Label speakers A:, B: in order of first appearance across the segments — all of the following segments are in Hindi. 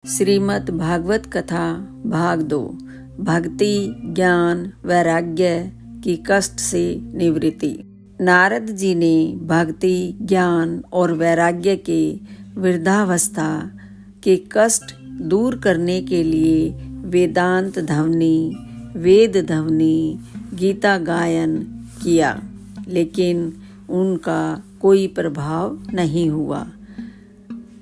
A: श्रीमद् भागवत कथा भाग 2। भक्ति, ज्ञान, वैराग्य की कष्ट से निवृत्ति। नारद जी ने भक्ति, ज्ञान और वैराग्य के वृद्धावस्था के कष्ट दूर करने के लिए वेदांत ध्वनि, वेद ध्वनि, गीता गायन किया, लेकिन उनका कोई प्रभाव नहीं हुआ।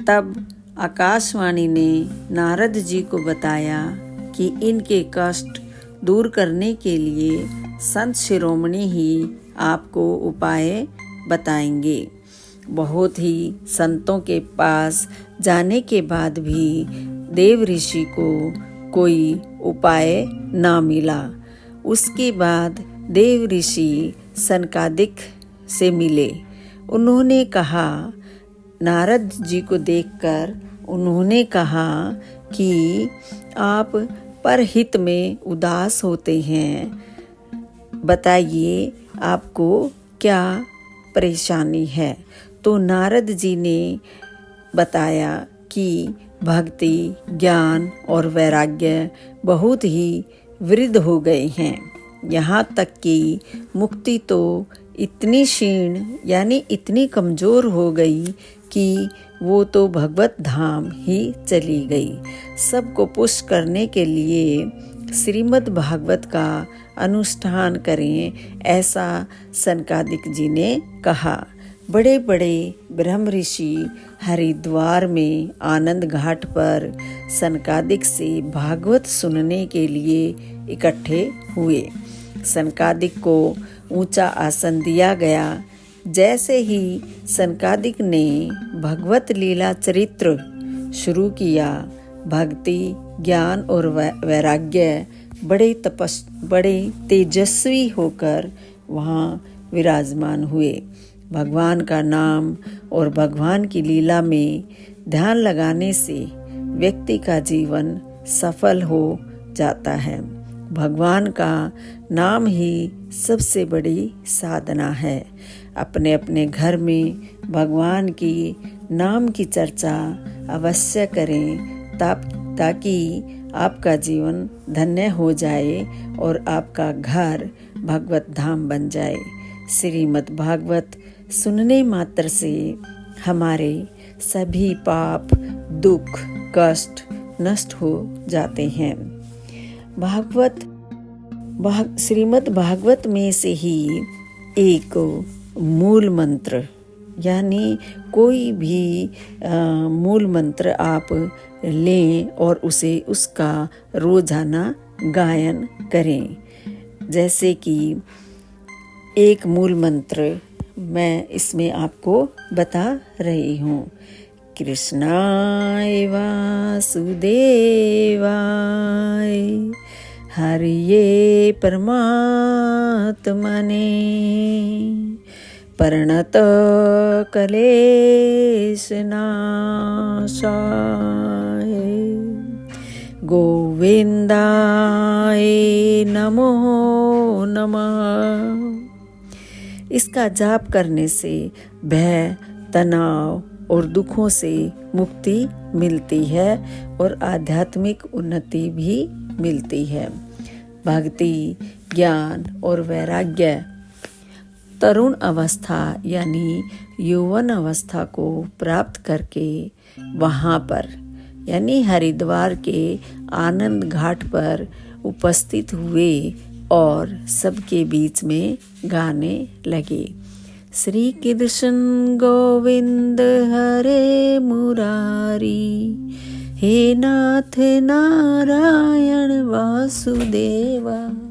A: तब आकाशवाणी ने नारद जी को बताया कि इनके कष्ट दूर करने के लिए संत शिरोमणि ही आपको उपाय बताएंगे। बहुत ही संतों के पास जाने के बाद भी देव ऋषि को कोई उपाय ना मिला। उसके बाद देव ऋषि सनकादिक से मिले। उन्होंने कहा, नारद जी को देखकर उन्होंने कहा कि आप परहित में उदास होते हैं, बताइए आपको क्या परेशानी है। तो नारद जी ने बताया कि भक्ति, ज्ञान और वैराग्य बहुत ही वृद्ध हो गए हैं। यहाँ तक कि मुक्ति तो इतनी क्षीण यानी इतनी कमज़ोर हो गई कि वो तो भगवत धाम ही चली गई। सबको पुष्ट करने के लिए श्रीमद् भागवत का अनुष्ठान करें, ऐसा सनकादिक जी ने कहा। बड़े बड़े ब्रह्म ऋषि हरिद्वार में आनंद घाट पर सनकादिक से भागवत सुनने के लिए इकट्ठे हुए। सनकादिक को ऊंचा आसन दिया गया। जैसे ही सनकादिक ने भगवत लीला चरित्र शुरू किया, भक्ति, ज्ञान और वैराग्य बड़े तेजस्वी होकर वहाँ विराजमान हुए। भगवान का नाम और भगवान की लीला में ध्यान लगाने से व्यक्ति का जीवन सफल हो जाता है। भगवान का नाम ही सबसे बड़ी साधना है। अपने अपने घर में भगवान की नाम की चर्चा अवश्य करें, ताकि आपका जीवन धन्य हो जाए और आपका घर भगवत धाम बन जाए। श्रीमद् भागवत सुनने मात्र से हमारे सभी पाप, दुख, कष्ट नष्ट हो जाते हैं। श्रीमद् भागवत में से ही एक मूल मंत्र यानी कोई भी मूल मंत्र आप लें और उसका रोजाना गायन करें। जैसे कि एक मूल मंत्र मैं इसमें आपको बता रही हूँ। कृष्णाय वासुदेवाय हरिये परमात्मने प्रणत क्लेश नाशाय गोविंदाय नमो नमः। इसका जाप करने से भय, तनाव और दुखों से मुक्ति मिलती है और आध्यात्मिक उन्नति भी मिलती है। भक्ति, ज्ञान और वैराग्य तरुण अवस्था यानी यौवन अवस्था को प्राप्त करके वहाँ पर यानी हरिद्वार के आनंद घाट पर उपस्थित हुए और सबके बीच में गाने लगे। श्री कृष्ण गोविंद हरे मुरारी, हे नाथ नारायण वासुदेवा।